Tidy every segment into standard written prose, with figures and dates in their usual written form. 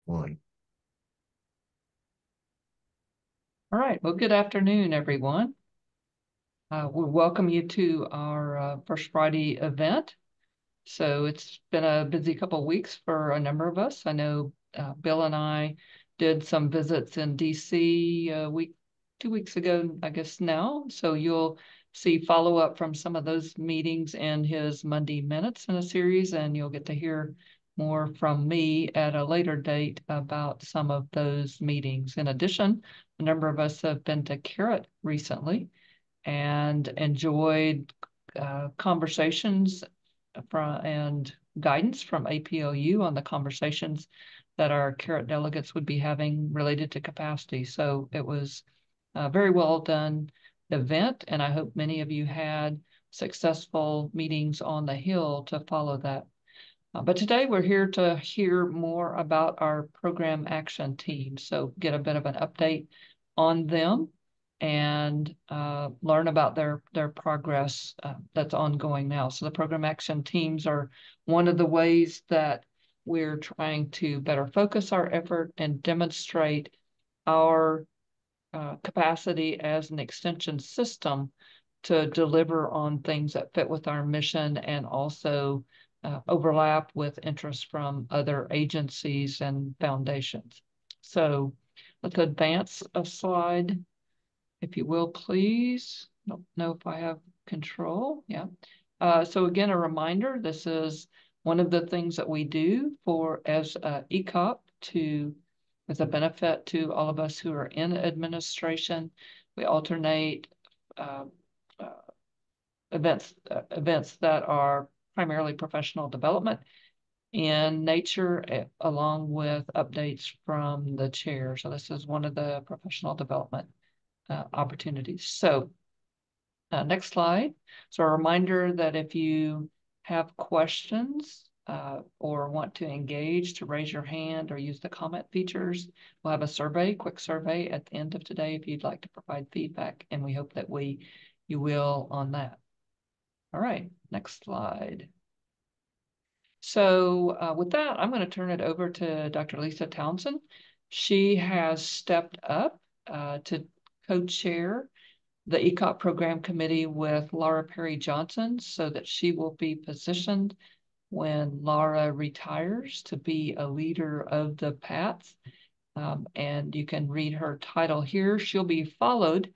One. All right. Well, good afternoon, everyone. We welcome you to our First Friday event. So it's been a busy couple of weeks for a number of us. I know Bill and I did some visits in DC a week, 2 weeks ago, I guess now. So you'll see follow up from some of those meetings in his Monday Minutes in a series, and you'll get to hear more from me at a later date about some of those meetings. In addition, a number of us have been to Carrot recently and enjoyed conversations and guidance from APLU on the conversations that our Carrot delegates would be having related to capacity. So it was a very well done event, and I hope many of you had successful meetings on the Hill to follow that. But today we're here to hear more about our program action team. So get a bit of an update on them and learn about their progress that's ongoing now. So the program action teams are one of the ways that we're trying to better focus our effort and demonstrate our capacity as an extension system to deliver on things that fit with our mission and also overlap with interest from other agencies and foundations. So let's advance a slide, if you will, please. Don't know if I have control. Yeah. So again, a reminder, this is one of the things that we do as ECOP as a benefit to all of us who are in administration. We alternate uh, uh, events that are primarily professional development in nature, along with updates from the chair. So this is one of the professional development opportunities. So next slide. So a reminder that if you have questions or want to engage, to raise your hand or use the comment features. We'll have a quick survey at the end of today if you'd like to provide feedback, and we hope that you will on that. All right, next slide. So with that, I'm going to turn it over to Dr. Lisa Townsend. She has stepped up to co-chair the ECOP program committee with Laura Perry Johnson so that she will be positioned when Laura retires to be a leader of the PATS. And you can read her title here. She'll be followed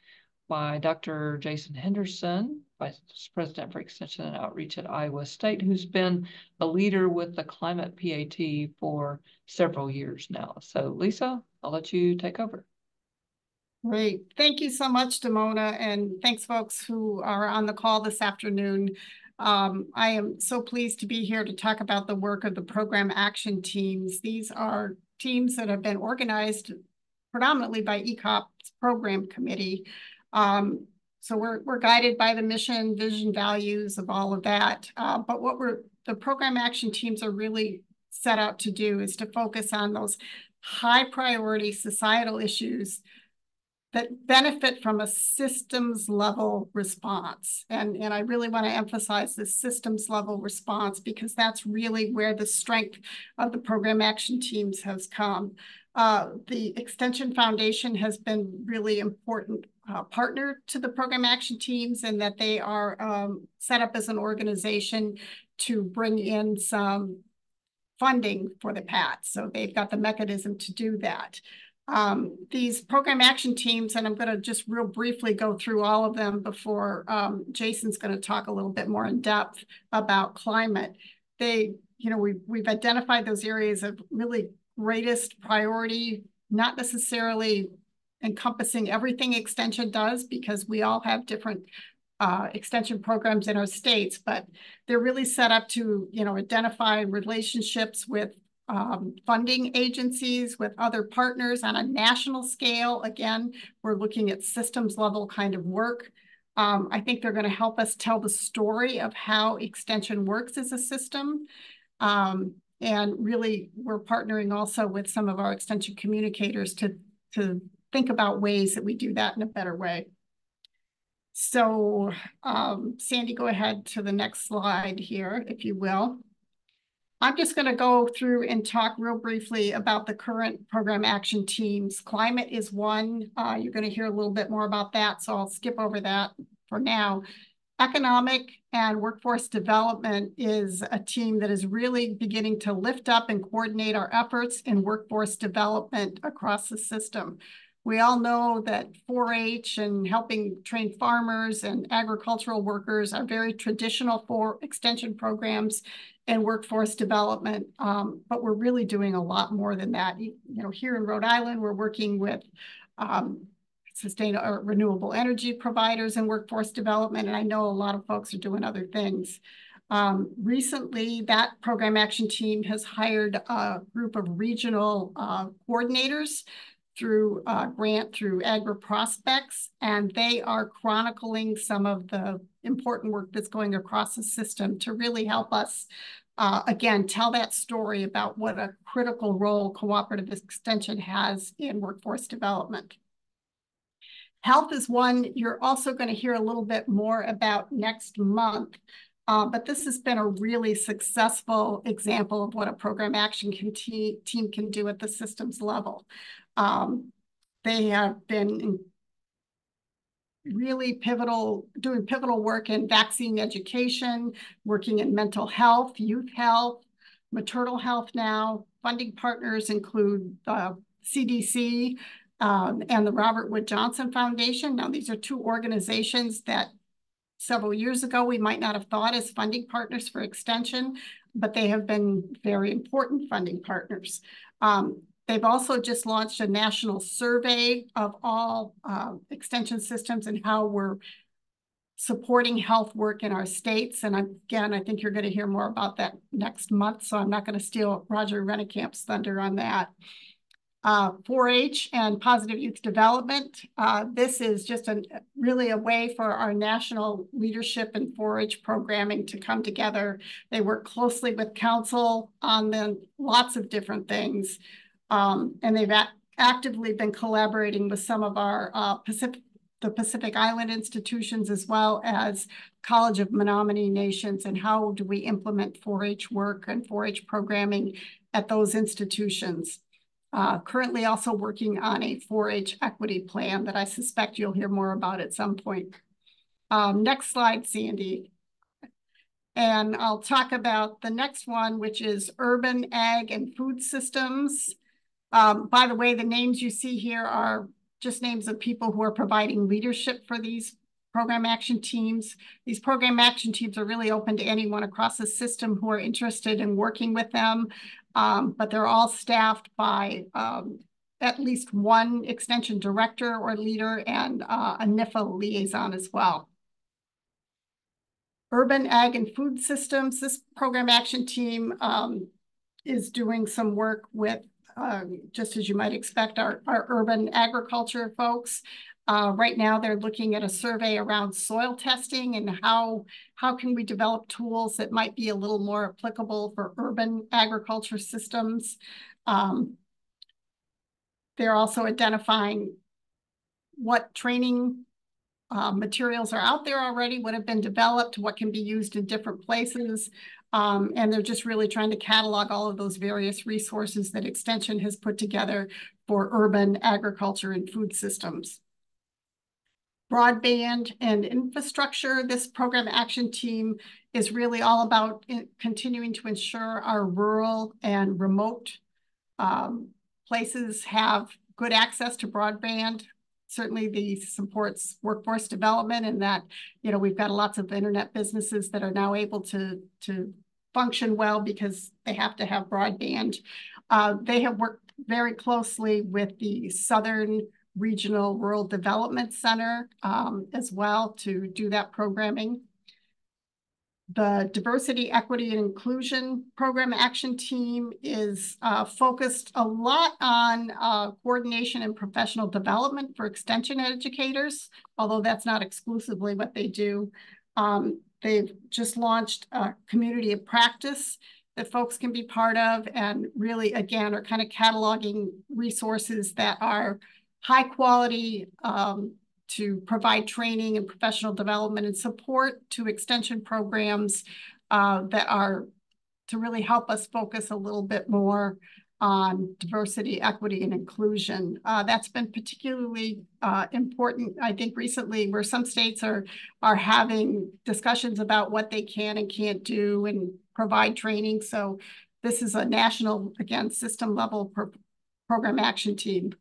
by Dr. Jason Henderson, Vice President for Extension and Outreach at Iowa State, who's been a leader with the Climate PAT for several years now. So Lisa, I'll let you take over. Great. Thank you so much, Damona, and thanks folks who are on the call this afternoon. I am so pleased to be here to talk about the work of the program action teams. These are teams that have been organized predominantly by ECOP's program committee. So we're guided by the mission, vision, values of all of that. But what the program action teams are really set out to do is to focus on those high priority societal issues that benefit from a systems level response. And I really want to emphasize this systems level response because that's really where the strength of the program action teams has come. The Extension Foundation has been really important partner to the program action teams in that they are set up as an organization to bring in some funding for the PAT. So they've got the mechanism to do that. These program action teams, and I'm going to just real briefly go through all of them before Jason's going to talk a little bit more in depth about climate. We've identified those areas of really greatest priority, not necessarily encompassing everything Extension does because we all have different extension programs in our states, but they're really set up to, identify relationships with funding agencies, with other partners on a national scale. Again, we're looking at systems level kind of work. I think they're going to help us tell the story of how Extension works as a system. And really, we're partnering also with some of our Extension communicators to think about ways that we do that in a better way. So, Sandy, go ahead to the next slide here, if you will. I'm just going to go through and talk real briefly about the current program action teams. Climate is one. You're going to hear a little bit more about that, so I'll skip over that for now. Economic and workforce development is a team that is really beginning to lift up and coordinate our efforts in workforce development across the system. We all know that 4-H and helping train farmers and agricultural workers are very traditional for extension programs and workforce development, but we're really doing a lot more than that. You know, here in Rhode Island, we're working with sustainable or renewable energy providers and workforce development, and I know a lot of folks are doing other things. Recently, that program action team has hired a group of regional coordinators through grant through AgriProspects, and they are chronicling some of the important work that's going across the system to really help us, again, tell that story about what a critical role cooperative extension has in workforce development. Health is one you're also going to hear a little bit more about next month. But this has been a really successful example of what a program action team can do at the systems level. They have been really doing pivotal work in vaccine education, working in mental health, youth health, maternal health now. Funding partners include CDC and the Robert Wood Johnson Foundation. Now, these are two organizations that several years ago we might not have thought as funding partners for extension, but they have been very important funding partners. They've also just launched a national survey of all extension systems and how we're supporting health work in our states. And again, I think you're going to hear more about that next month, so I'm not going to steal Roger Rennecamp's thunder on that. 4-H and positive youth development. This is just really a way for our national leadership and 4-H programming to come together. They work closely with council on lots of different things. And they've actively been collaborating with some of our Pacific Island institutions, as well as College of Menominee Nations, and how do we implement 4-H work and 4-H programming at those institutions. Currently also working on a 4-H equity plan that I suspect you'll hear more about at some point. Next slide, Sandy. And I'll talk about the next one, which is urban ag and food systems. By the way, the names you see here are just names of people who are providing leadership for these program action teams. These program action teams are really open to anyone across the system who are interested in working with them, but they're all staffed by at least one extension director or leader and a NIFA liaison as well. Urban ag and food systems, this program action team is doing some work with, just as you might expect, our urban agriculture folks. Right now, they're looking at a survey around soil testing and how can we develop tools that might be a little more applicable for urban agriculture systems. They're also identifying what training materials are out there already, what have been developed, what can be used in different places. And they're just really trying to catalog all of those various resources that Extension has put together for urban agriculture and food systems. Broadband and infrastructure, this program action team is really all about continuing to ensure our rural and remote places have good access to broadband. Certainly these supports workforce development, and that, you know, we've got lots of internet businesses that are now able to function well because they have to have broadband. They have worked very closely with the Southern Regional Rural Development Center as well to do that programming. The Diversity, Equity, and Inclusion Program Action Team is focused a lot on coordination and professional development for extension educators, although that's not exclusively what they do. They've just launched a community of practice that folks can be part of, and really, again, are kind of cataloging resources that are high quality to provide training and professional development and support to extension programs that are to really help us focus a little bit more on diversity, equity, and inclusion. That's been particularly important, I think, recently, where some states are having discussions about what they can and can't do and provide training. So this is a national, again, system level program action team.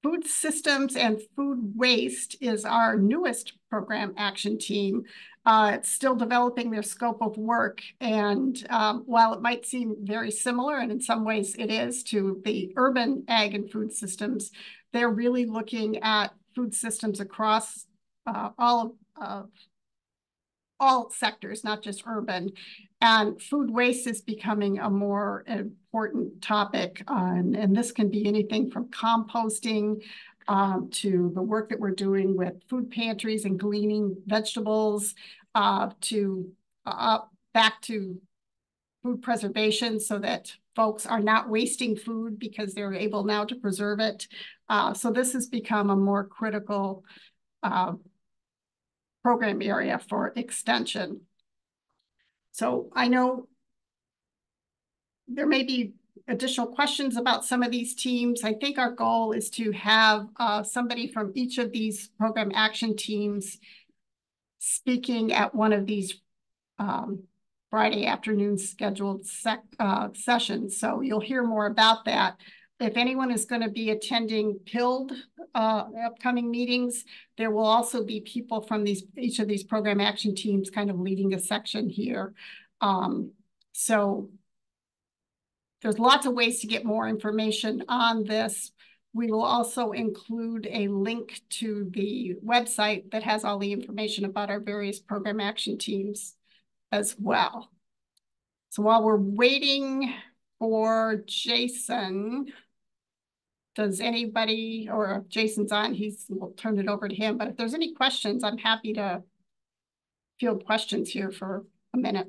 Food systems and food waste is our newest program action team. It's still developing their scope of work. And while it might seem very similar, and in some ways it is, to the urban ag and food systems, they're really looking at food systems across all sectors, not just urban. And food waste is becoming a more important topic. And this can be anything from composting to the work that we're doing with food pantries and gleaning vegetables to back to food preservation, so that folks are not wasting food because they're able now to preserve it. So this has become a more critical program area for extension. So I know there may be additional questions about some of these teams. I think our goal is to have somebody from each of these program action teams speaking at one of these Friday afternoon scheduled sessions. So you'll hear more about that. If anyone is going to be attending PILD upcoming meetings, there will also be people from each of these program action teams kind of leading a section here. So there's lots of ways to get more information on this. We will also include a link to the website that has all the information about our various program action teams as well. So while we're waiting for Jason, does anybody, or if Jason's on, we'll turn it over to him. But if there's any questions, I'm happy to field questions here for a minute.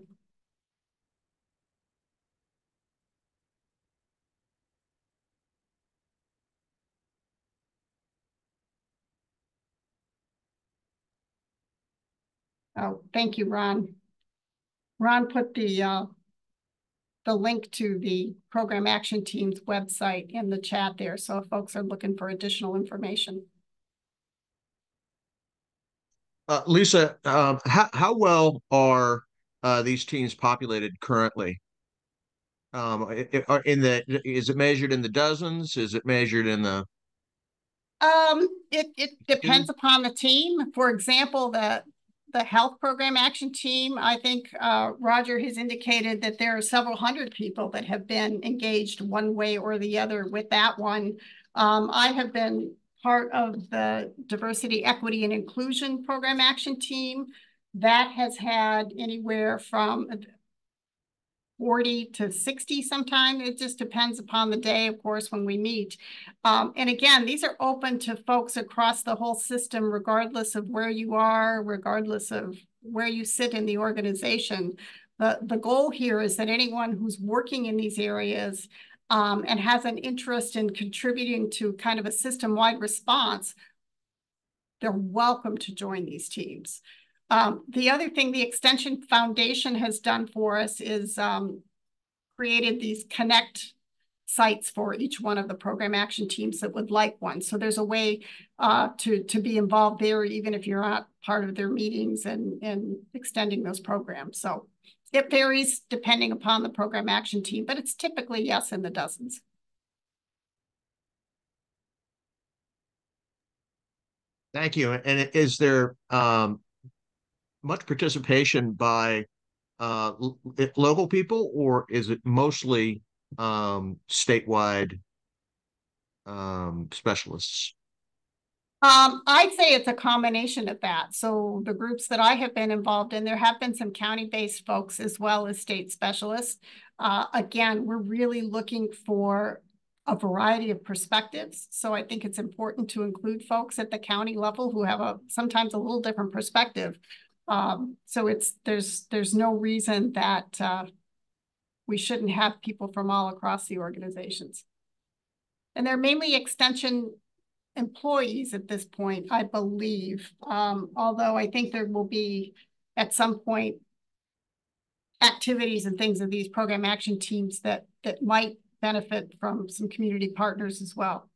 Oh, thank you, Ron. Ron put the link to the program action team's website in the chat there. So if folks are looking for additional information. Lisa, how well are these teams populated currently? Is it measured in the dozens? Is it measured in the? It depends upon the team. For example, the health program action team, I think Roger has indicated that there are several hundred people that have been engaged one way or the other with that one. I have been part of the diversity, equity, and inclusion program action team. That has had anywhere from 40 to 60 sometimes. It just depends upon the day, of course, when we meet. And again, these are open to folks across the whole system, regardless of where you are, regardless of where you sit in the organization. The goal here is that anyone who's working in these areas and has an interest in contributing to kind of a system-wide response, they're welcome to join these teams. The other thing the Extension Foundation has done for us is created these connect sites for each one of the program action teams that would like one. So there's a way to be involved there, even if you're not part of their meetings and extending those programs. So it varies depending upon the program action team, but it's typically, yes, in the dozens. Thank you. And is there much participation by local people, or is it mostly statewide specialists? I'd say it's a combination of that. So the groups that I have been involved in, there have been some county-based folks as well as state specialists. Again, we're really looking for a variety of perspectives. So I think it's important to include folks at the county level who have sometimes a little different perspective. So there's no reason that we shouldn't have people from all across the organizations. And they're mainly extension employees at this point, I believe, although I think there will be at some point activities and things of these program action teams that might benefit from some community partners as well.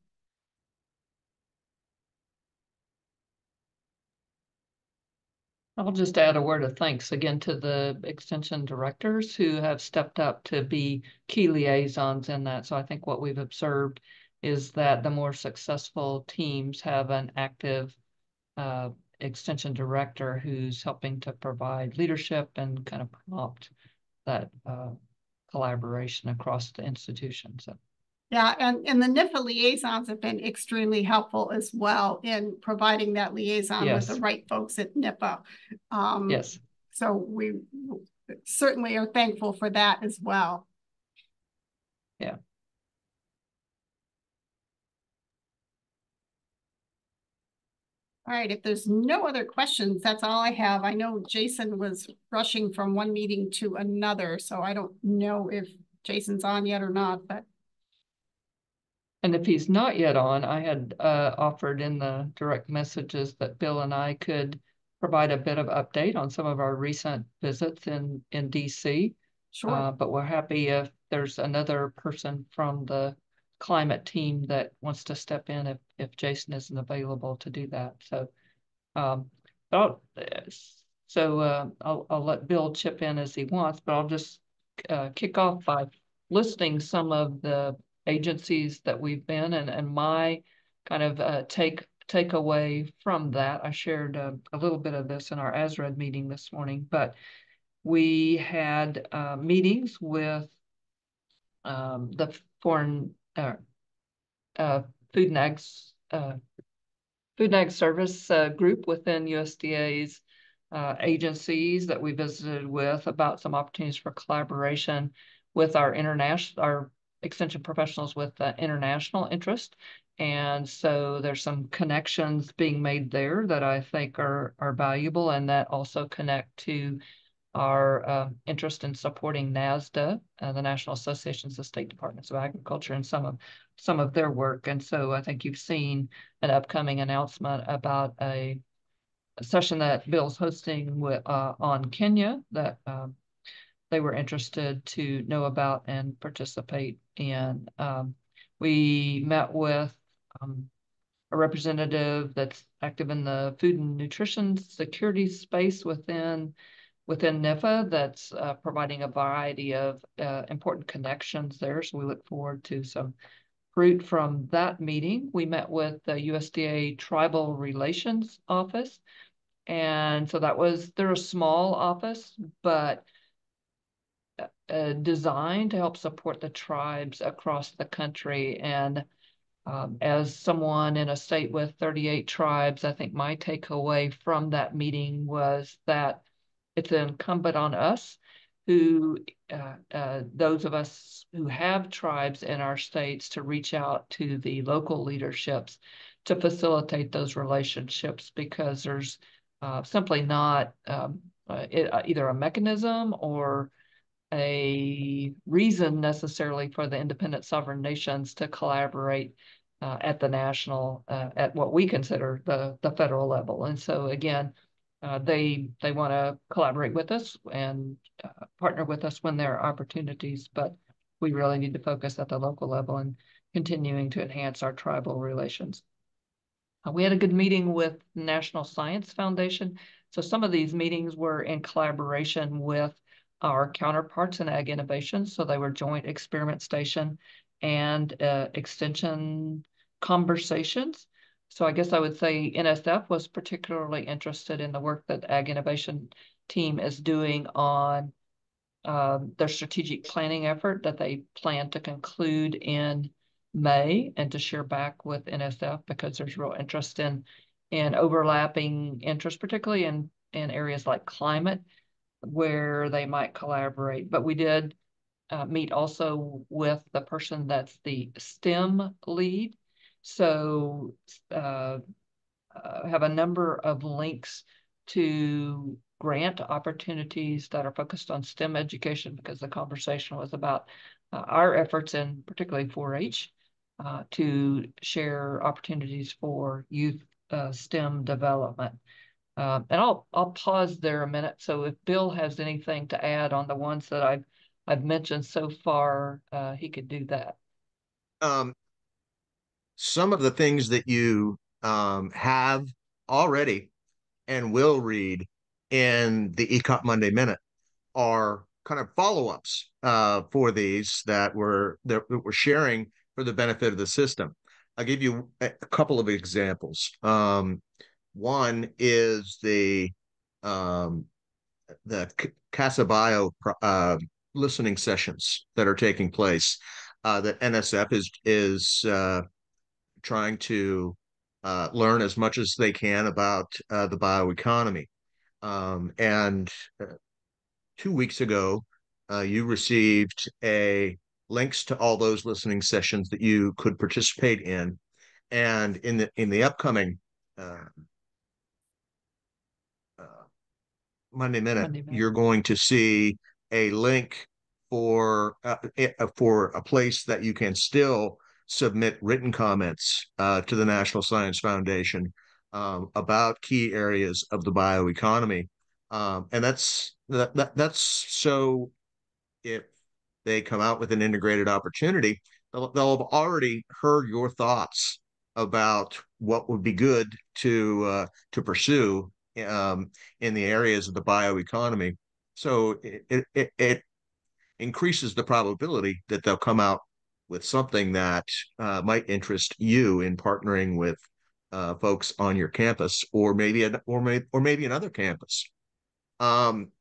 I'll just add a word of thanks again to the extension directors who have stepped up to be key liaisons in that. So I think what we've observed is that the more successful teams have an active extension director who's helping to provide leadership and kind of prompt that collaboration across the institution. So. Yeah, and the NIFA liaisons have been extremely helpful as well in providing that liaison with the right folks at NIFA. Yes. So we certainly are thankful for that as well. Yeah. All right, if there's no other questions, that's all I have. I know Jason was rushing from one meeting to another, so I don't know if Jason's on yet or not, but. And if he's not yet on, I had offered in the direct messages that Bill and I could provide a bit of update on some of our recent visits in DC. Sure. But we're happy if there's another person from the climate team that wants to step in if Jason isn't available to do that. So, I'll let Bill chip in as he wants, but I'll just kick off by listing some of the agencies that we've been and my kind of takeaway from that. I shared a little bit of this in our ASRED meeting this morning, but we had meetings with the foreign food and ag service group within USDA's agencies that we visited with about some opportunities for collaboration with our extension professionals with international interest. And so there's some connections being made there that I think are valuable, and that also connect to our interest in supporting NASDA, the National Associations of State Departments of Agriculture, and some of their work. And so I think you've seen an upcoming announcement about a session that Bill's hosting on Kenya that they were interested to know about and participate in. We met with a representative that's active in the food and nutrition security space within NIFA that's providing a variety of important connections there. So we look forward to some fruit from that meeting. We met with the USDA Tribal Relations Office. And so they're a small office, but designed to help support the tribes across the country. And as someone in a state with 38 tribes, I think my takeaway from that meeting was that it's incumbent on us those of us who have tribes in our states to reach out to the local leaderships to facilitate those relationships, because there's simply not either a mechanism or a reason necessarily for the independent sovereign nations to collaborate at the national, at what we consider the federal level. And so again, they want to collaborate with us and partner with us when there are opportunities, but we really need to focus at the local level and continuing to enhance our tribal relations. We had a good meeting with National Science Foundation. So some of these meetings were in collaboration with our counterparts in Ag Innovation. So they were joint experiment station and extension conversations. So I guess I would say NSF was particularly interested in the work that Ag Innovation team is doing on their strategic planning effort that they plan to conclude in May, and to share back with NSF, because there's real interest in overlapping interest, particularly in areas like climate, where they might collaborate. But we did meet also with the person that's the STEM lead. So have a number of links to grant opportunities that are focused on STEM education, because the conversation was about our efforts in particularly 4-H to share opportunities for youth STEM development. And I'll pause there a minute. So if Bill has anything to add on the ones that I've mentioned so far, he could do that. Some of the things that you have already and will read in the ECOP Monday Minute are kind of follow-ups for these that we're sharing for the benefit of the system. I'll give you a couple of examples. One is um, the Casabio listening sessions that are taking place that NSF is trying to learn as much as they can about the bioeconomy. And 2 weeks ago, you received a links to all those listening sessions that you could participate in. And in the upcoming uh, uh, Monday Minute, you're going to see a link for a place that you can still submit written comments to the National Science Foundation about key areas of the bioeconomy. And that's so if they come out with an integrated opportunity, they'll have already heard your thoughts about what would be good to pursue in the areas of the bioeconomy. So it increases the probability that they'll come out with something that might interest you in partnering with folks on your campus, or maybe another campus. Um,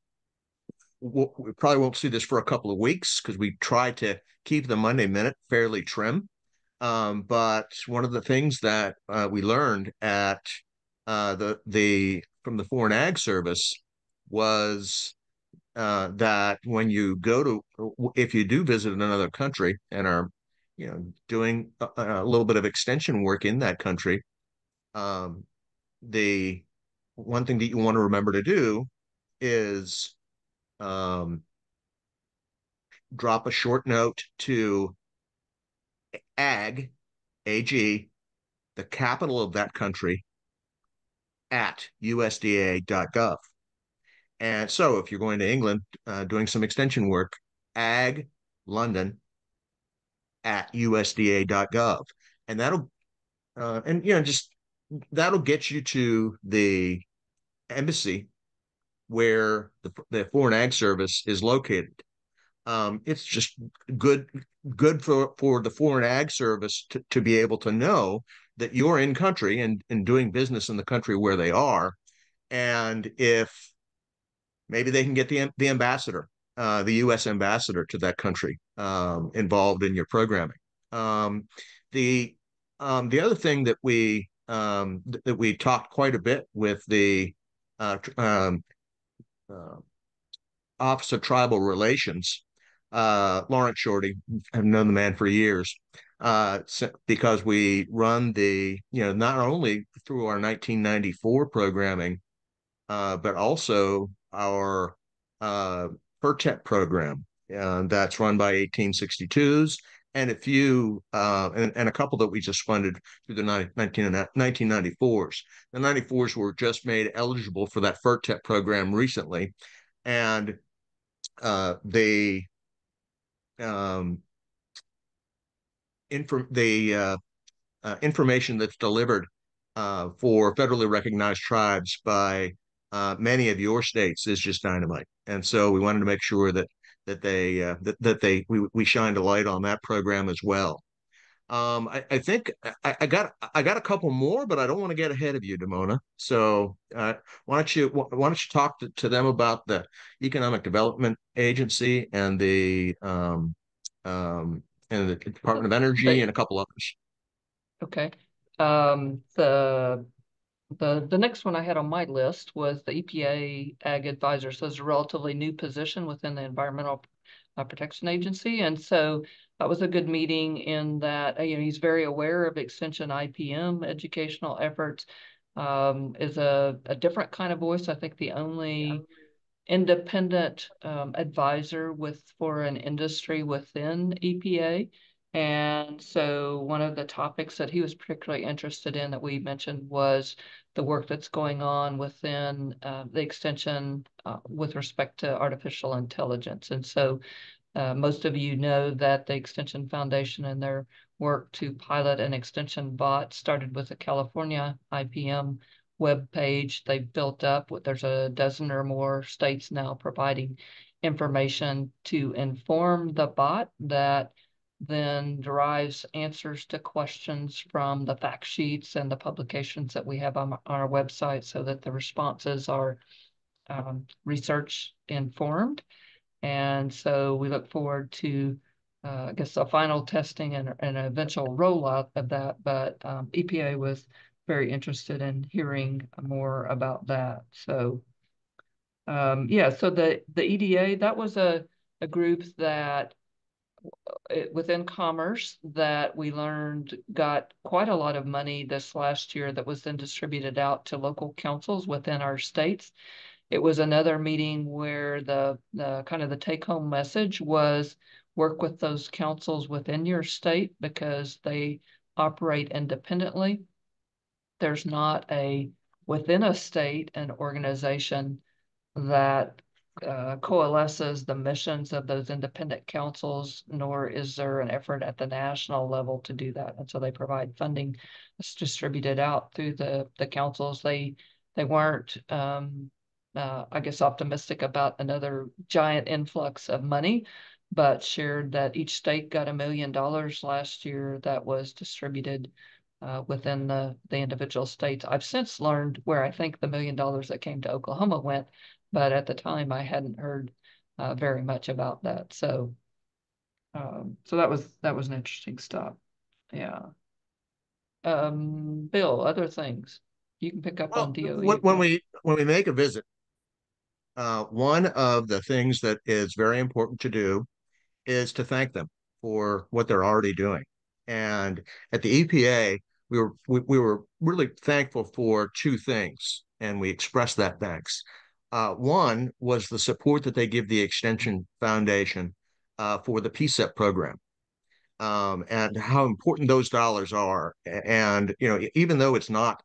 we probably won't see this for a couple of weeks because we try to keep the Monday Minute fairly trim. But one of the things that we learned at the from the Foreign Ag Service was that when you go to if you do visit another country and are doing a little bit of extension work in that country, um, the one thing that you want to remember to do is um, drop a short note to AG, the capital of that country, at USDA.gov. And so if you're going to England doing some extension work, ag London at USDA.gov. And just that'll get you to the embassy where the Foreign Ag Service is located. It's just good for the Foreign Ag Service to be able to know that you're in country and doing business in the country where they are. And if maybe they can get the ambassador, the U.S. ambassador to that country involved in your programming. Um, the the other thing that we talked quite a bit with the uh, Office of Tribal Relations, Lawrence Shorty. I've known the man for years because we run not only through our 1994 programming, but also our FERTEP program that's run by 1862s and a couple that we just funded through the 1994s. The 94s were just made eligible for that FERTEP program recently, and the information that's delivered for federally recognized tribes by many of your states is just dynamite. And so we wanted to make sure that we shined a light on that program as well. I think I got a couple more, but I don't want to get ahead of you, Damona. So why don't you talk to them about the Economic Development Agency and the Department of Energy and a couple others. Okay. The next one I had on my list was the EPA Ag Advisor. So it's a relatively new position within the Environmental Protection Agency. And so that was a good meeting in that, he's very aware of Extension IPM educational efforts, is a different kind of voice. I think the only independent advisor for an industry within EPA. And so one of the topics that he was particularly interested in that we mentioned was the work that's going on within the extension with respect to artificial intelligence. And so most of you know that the Extension Foundation and their work to pilot an extension bot started with the California IPM web page. They built up, there's a dozen or more states now providing information to inform the bot that then derives answers to questions from the fact sheets and the publications that we have on our website, so that the responses are research informed. And so we look forward to, I guess, a final testing and an eventual rollout of that. But EPA was very interested in hearing more about that. So yeah, so the EDA, that was a group that within Commerce that we learned got quite a lot of money this last year that was then distributed out to local councils within our states. It was another meeting where the kind of the take-home message was work with those councils within your state because they operate independently. There's not within a state, an organization that coalesces the missions of those independent councils, nor is there an effort at the national level to do that. And so they provide funding that's distributed out through the councils. They weren't, I guess, optimistic about another giant influx of money, but shared that each state got $1 million last year that was distributed within the individual states. I've since learned where I think the $1 million that came to Oklahoma went, but at the time I hadn't heard very much about that. So, so that was an interesting stop. Yeah. Bill, other things you can pick up on DOE. When we make a visit, one of the things that is very important to do is to thank them for what they're already doing. And at the EPA, we were really thankful for two things, and we expressed that thanks. One was the support that they give the Extension Foundation for the PSEP program, and how important those dollars are. And even though it's not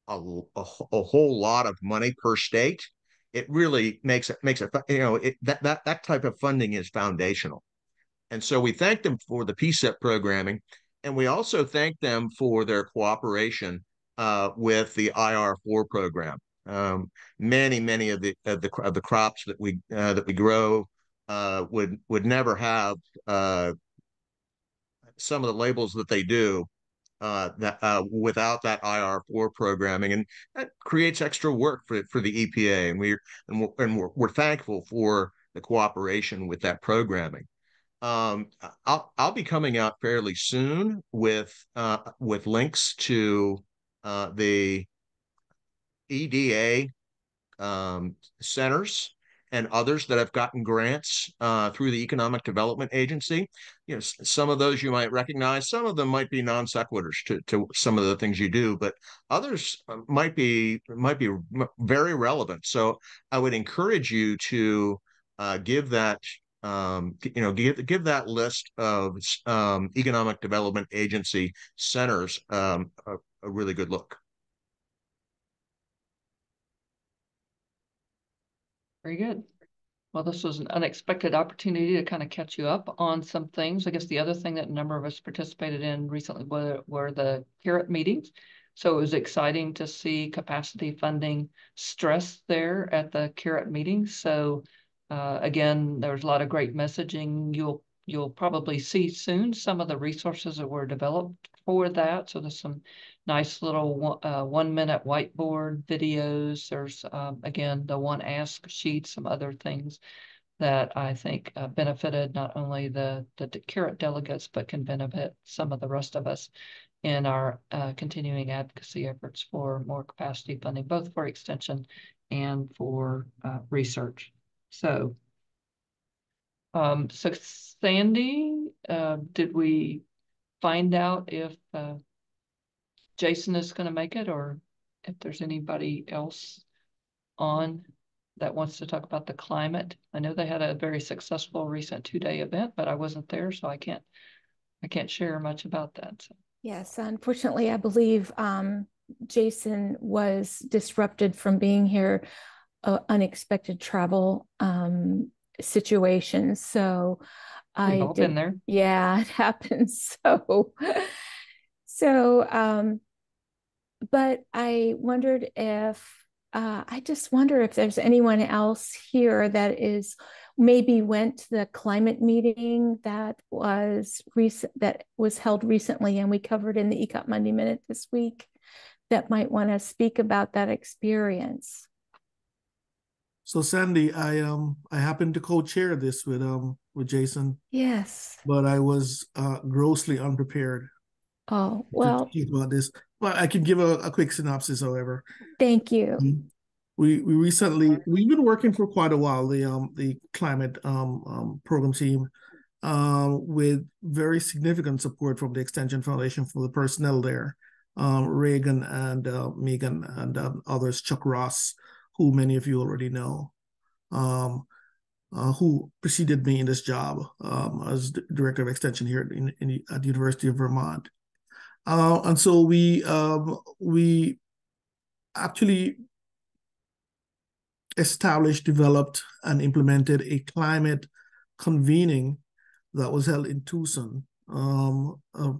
a whole lot of money per state, it really makes it that type of funding is foundational. And so we thank them for the PSEP programming, and we also thank them for their cooperation with the IR4 program. Many of the crops that we grow would never have some of the labels that they do without that IR4 programming, and that creates extra work for the EPA, and we're thankful for the cooperation with that programming. I'll be coming out fairly soon with links to the EDA centers and others that have gotten grants through the Economic Development Agency. Some of those you might recognize. Some of them might be non sequiturs to some of the things you do, but others might be very relevant. So I would encourage you to give that give that list of Economic Development Agency centers a really good look. Very good. Well, this was an unexpected opportunity to kind of catch you up on some things. I guess the other thing that a number of us participated in recently were the CARET meetings. So it was exciting to see capacity funding stressed there at the CARET meetings. So again, there was a lot of great messaging. You'll probably see soon some of the resources that were developed for that. So there's some nice little 1-minute whiteboard videos. There's again the One Ask sheet, some other things that I think benefited not only the CARET delegates, but can benefit some of the rest of us in our continuing advocacy efforts for more capacity funding, both for extension and for research. So, so Sandy, did we find out if Jason is going to make it, or if there's anybody else on that wants to talk about the climate? I know they had a very successful recent 2-day event, but I wasn't there, so I can't I can't share much about that. So. Yes, unfortunately, I believe Jason was disrupted from being here, unexpected travel situations. So We've all been there. Yeah, it happens. But I wondered if I just wonder if there's anyone else here that is maybe went to the climate meeting that was held recently and we covered in the ECOP Monday Minute this week that might want to speak about that experience. So Sandy, I happened to co-chair this with Jason. Yes. But I was grossly unprepared. Oh, well. To speak about this. Well, I can give a quick synopsis, however. Thank you. We've been working for quite a while, the climate program team, with very significant support from the Extension Foundation for the personnel there, Reagan and Megan and others, Chuck Ross, who many of you already know, who preceded me in this job as Director of Extension here at the University of Vermont. And so we actually established, developed, and implemented a climate convening that was held in Tucson a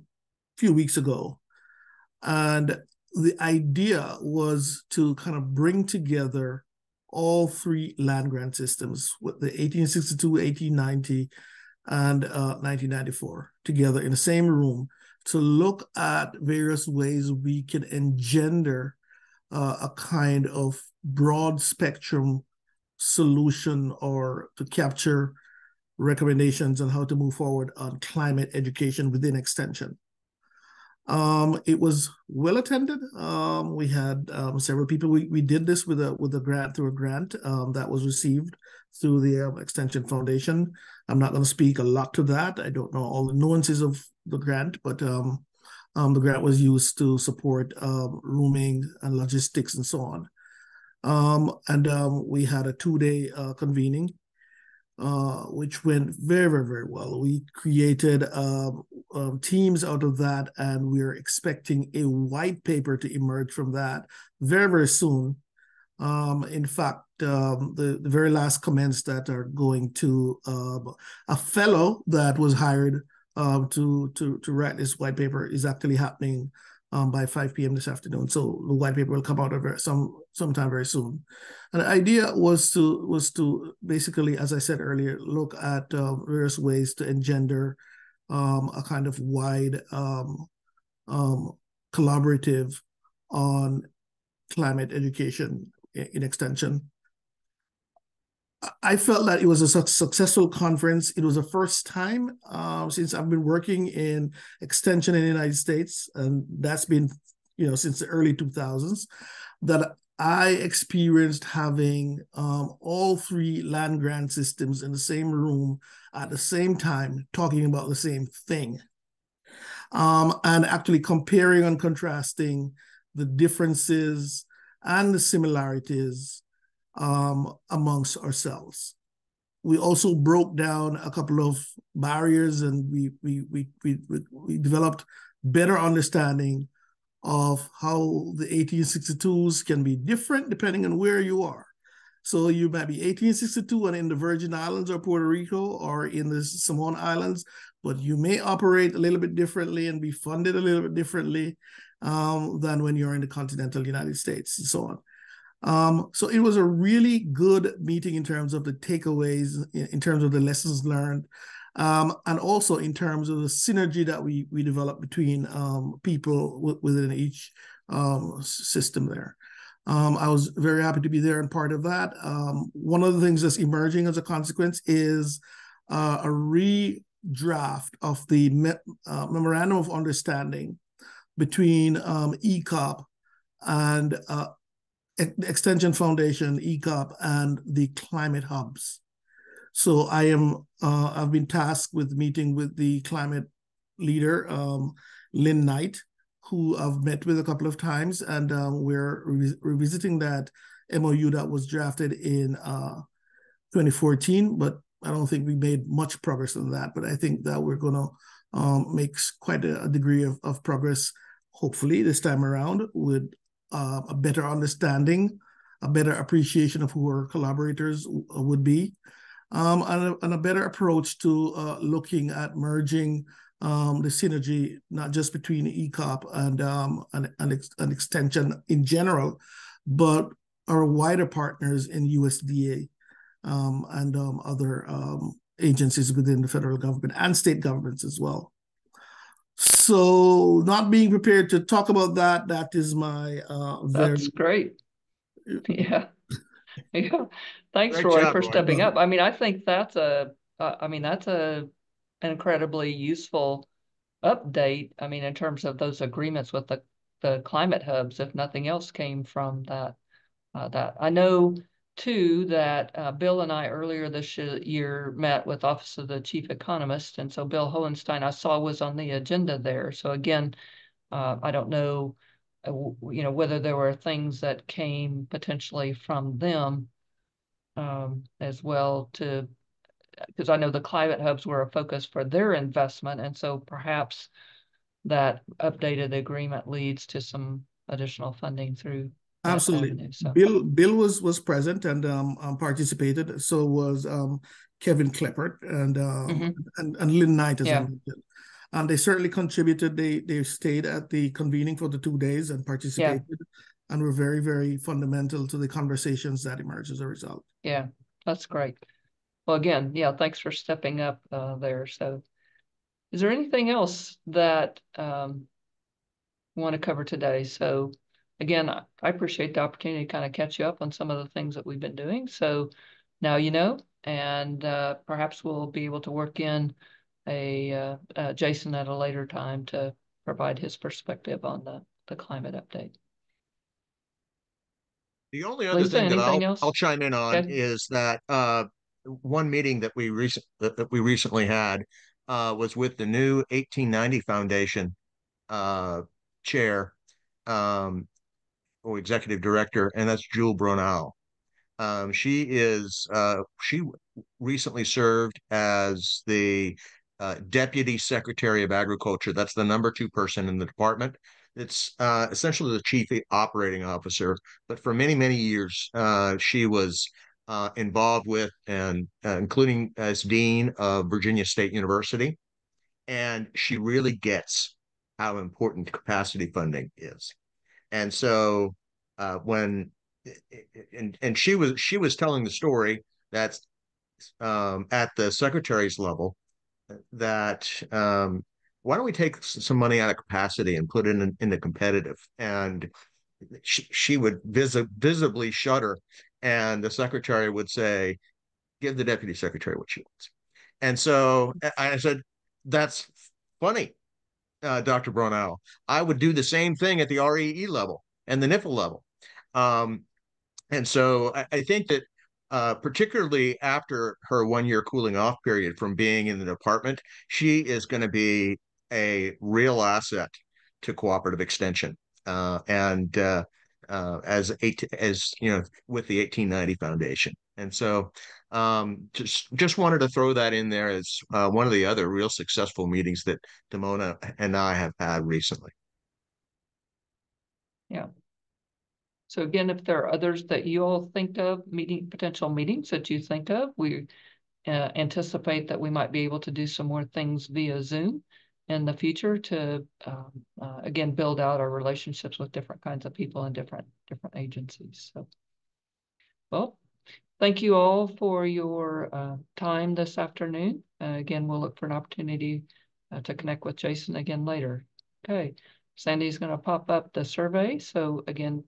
few weeks ago. And the idea was to kind of bring together all three land grant systems, with the 1862, 1890, and 1994 together in the same room to look at various ways we can engender a kind of broad spectrum solution or to capture recommendations on how to move forward on climate education within Extension. It was well attended. We had several people. We did this with a grant, through a grant that was received through the Extension Foundation. I'm not going to speak a lot to that. I don't know all the nuances of the grant, but the grant was used to support rooming and logistics and so on. And we had a 2-day convening, which went very, very, very well. We created teams out of that, and we're expecting a white paper to emerge from that very, very soon. In fact, the very last comments that are going to a fellow that was hired to write this white paper is actually happening by 5 p.m. this afternoon. So the white paper will come out sometime very soon. And the idea was to basically, as I said earlier, look at various ways to engender a kind of wide collaborative on climate education in Extension. I felt that it was a successful conference. It was the first time since I've been working in Extension in the United States, and that's been, since the early 2000s, that I experienced having all three land grant systems in the same room at the same time, talking about the same thing, and actually comparing and contrasting the differences and the similarities amongst ourselves. We also broke down a couple of barriers, and we developed better understanding of how the 1862s can be different depending on where you are. So you might be 1862 and in the Virgin Islands or Puerto Rico or in the Samoan Islands, but you may operate a little bit differently and be funded a little bit differently than when you're in the continental United States and so on. So it was a really good meeting in terms of the takeaways, in terms of the lessons learned, and also in terms of the synergy that we developed between people within each system there. I was very happy to be there and part of that. One of the things that's emerging as a consequence is a redraft of the Memorandum of Understanding between ECOP and Extension Foundation, ECOP, and the climate hubs. So I've been tasked with meeting with the climate leader, Lynn Knight, who I've met with a couple of times, and we're revisiting that MOU that was drafted in 2014, but I don't think we made much progress on that. But I think that we're going to makes quite a degree of progress, hopefully this time around, with a better understanding, a better appreciation of who our collaborators would be, and a better approach to looking at merging the synergy, not just between ECOP and extension in general, but our wider partners in USDA and other agencies within the federal government and state governments as well. So not being prepared to talk about that, that is my That's great. Yeah. Yeah. Thanks, Great Roy, job, for Roy. stepping up. I mean, I think that's an incredibly useful update. I mean, in terms of those agreements with the climate hubs, if nothing else came from that. I know too that Bill and I earlier this year met with Office of the Chief Economist, and so Bill Hohenstein I saw was on the agenda there. So again, I don't know, whether there were things that came potentially from them as well to, because I know the climate hubs were a focus for their investment, and so perhaps that updated agreement leads to some additional funding through that Absolutely. avenue. So Bill was present and participated. So was Kevin Kleppert and Lynn Knight, as I mentioned. And they certainly contributed. They stayed at the convening for the 2 days and participated, and were very, very fundamental to the conversations that emerged as a result. Yeah, that's great. Well, again, thanks for stepping up there. So is there anything else that we want to cover today? So again, I appreciate the opportunity to kind of catch you up on some of the things that we've been doing. So now you know, and perhaps we'll be able to work in Jason at a later time to provide his perspective on the climate update. The only other thing that I'll chime in on is that one meeting that we recently had was with the new 1890 Foundation chair or executive director, and that's Jewel Bronau. She recently served as the Deputy Secretary of Agriculture. That's the number 2 person in the department. It's essentially the chief operating officer, but for many, many years, she was involved with and including as dean of Virginia State University. And she really gets how important capacity funding is. And so when she was telling the story that's at the secretary's level that why don't we take some money out of capacity and put it into competitive? And she would visibly shudder, and the secretary would say, give the deputy secretary what she wants. And so I said, that's funny, Dr. Bronau. I would do the same thing at the REE level and the NIFL level. And so I think that particularly after her 1-year cooling off period from being in the department, she is going to be a real asset to cooperative extension and as you know, with the 1890 Foundation. And so just wanted to throw that in there as one of the other real successful meetings that Damona and I have had recently. Yeah. So again, if there are others that you all think of, potential meetings that you think of, we anticipate that we might be able to do some more things via Zoom in the future to, again, build out our relationships with different kinds of people and different agencies. So, well, thank you all for your time this afternoon. Again, we'll look for an opportunity to connect with Jason again later. Okay, Sandy's going to pop up the survey. So again,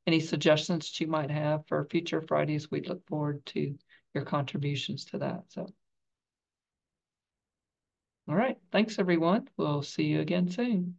any suggestions you might have for future Fridays, we'd look forward to your contributions to that. So, all right, thanks everyone. We'll see you again soon.